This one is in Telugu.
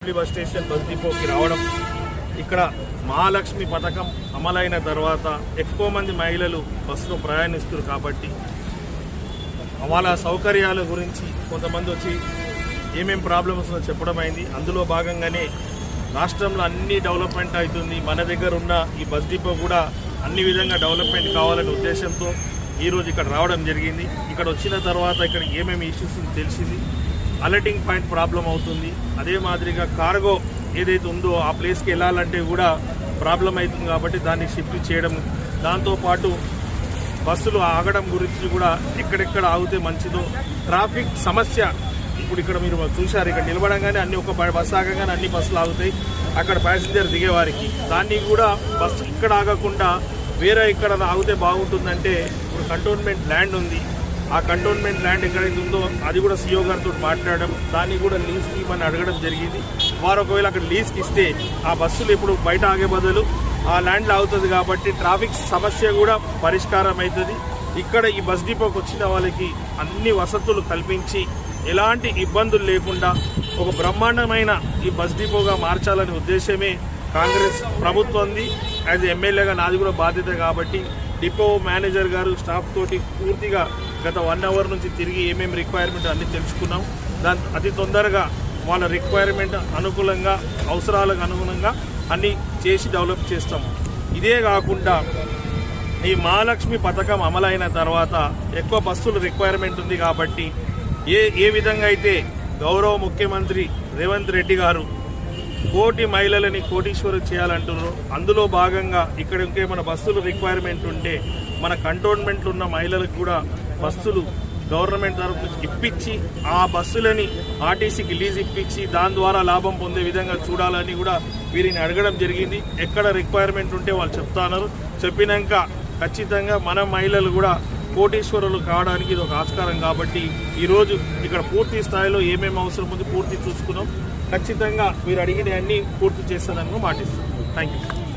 బోయిన్పల్లి బస్ స్టేషన్ బస్ డిపోకి రావడం, ఇక్కడ మహాలక్ష్మి పథకం అమలైన తర్వాత ఎక్కువ మంది మహిళలు బస్సులో ప్రయాణిస్తారు కాబట్టి వాళ్ళ సౌకర్యాల గురించి కొంతమంది వచ్చి ఏమేం ప్రాబ్లమ్స్ చెప్పడం అయింది. అందులో భాగంగానే రాష్ట్రంలో అన్ని డెవలప్మెంట్ అవుతుంది, మన దగ్గర ఉన్న ఈ బస్ డిపో కూడా అన్ని విధంగా డెవలప్మెంట్ కావాలనే ఉద్దేశంతో ఈరోజు ఇక్కడ రావడం జరిగింది. ఇక్కడ వచ్చిన తర్వాత ఇక్కడ ఏమేమి ఇష్యూస్ తెలిసింది. అలర్టింగ్ పాయింట్ ప్రాబ్లం అవుతుంది, అదే మాదిరిగా కార్గో ఏదైతే ఉందో ఆ ప్లేస్కి వెళ్ళాలంటే కూడా ప్రాబ్లం అవుతుంది కాబట్టి దాన్ని షిఫ్ట్ చేయడం, దాంతోపాటు బస్సులు ఆగడం గురించి కూడా ఎక్కడెక్కడ ఆగితే మంచిదో, ట్రాఫిక్ సమస్య ఇప్పుడు ఇక్కడ మీరు చూశారు, ఇక్కడ నిలబడంగానే అన్ని ఒక బస్సు ఆగగానే అన్ని బస్సులు ఆగుతాయి అక్కడ ప్యాసింజర్ దిగేవారికి. దాన్ని కూడా బస్సు ఇక్కడ ఆగకుండా వేరే ఇక్కడ ఆగితే బాగుంటుందంటే ఇప్పుడు కంటోన్మెంట్ ల్యాండ్ ఉంది, ఆ కంటోన్మెంట్ ల్యాండ్ ఎక్కడైతే ఉందో అది కూడా సీఓ గారితో మాట్లాడడం, దాన్ని కూడా లీజ్కి ఇవ్వమని అడగడం జరిగింది. వారు ఒకవేళ అక్కడ లీజ్కి ఇస్తే ఆ బస్సులు ఇప్పుడు బయట ఆగే బదులు ఆ ల్యాండ్లో అవుతుంది కాబట్టి ట్రాఫిక్ సమస్య కూడా పరిష్కారం అవుతుంది. ఇక్కడ ఈ బస్ డిపోకి వచ్చిన వాళ్ళకి అన్ని వసతులు కల్పించి ఎలాంటి ఇబ్బందులు లేకుండా ఒక బ్రహ్మాండమైన ఈ బస్ డిపోగా మార్చాలనే ఉద్దేశమే కాంగ్రెస్ ప్రభుత్వంది. యాజ్ ఎమ్మెల్యేగా నాది కూడా బాధ్యత కాబట్టి డిపో మేనేజర్ గారు స్టాఫ్ తోటి పూర్తిగా గత 1 అవర్ నుంచి తిరిగి ఏమేమి రిక్వైర్మెంట్ అన్ని తెలుసుకున్నాం. దాని అతి తొందరగా వాళ్ళ రిక్వైర్మెంట్ అనుకూలంగా అవసరాలకు అనుగుణంగా అన్ని చేసి డెవలప్ చేస్తాము. ఇదే కాకుండా ఈ మహాలక్ష్మి పథకం అమలైన తర్వాత ఎక్కువ బస్సులు రిక్వైర్మెంట్ ఉంది కాబట్టి ఏ విధంగా అయితే గౌరవ ముఖ్యమంత్రి రేవంత్ రెడ్డి గారు కోటి మహిళలని కోటీశ్వరు చేయాలంటున్నారు, అందులో భాగంగా ఇక్కడ ఇంకేమైనా బస్సులు రిక్వైర్మెంట్ ఉంటే మన కంటోన్మెంట్లో ఉన్న మహిళలకు కూడా బస్సులు గవర్నమెంట్ తరఫు ఇప్పించి ఆ బస్సులని ఆర్టీసీకి లీజ్ ఇప్పించి దాని ద్వారా లాభం పొందే విధంగా చూడాలని కూడా వీరిని అడగడం జరిగింది. ఎక్కడ రిక్వైర్మెంట్ ఉంటే వాళ్ళు చెప్తున్నారు, చెప్పినాక ఖచ్చితంగా మన మహిళలు కూడా కోటీశ్వరులు కావడానికి ఇది ఒక ఆస్కారం కాబట్టి ఈరోజు ఇక్కడ పూర్తి స్థాయిలో ఏమేమి అవసరం ఉంది పూర్తి చూసుకున్నాం. ఖచ్చితంగా మీరు అడిగిన అన్ని పూర్తి చేస్తానని మాటిస్తున్నాం. Thank you.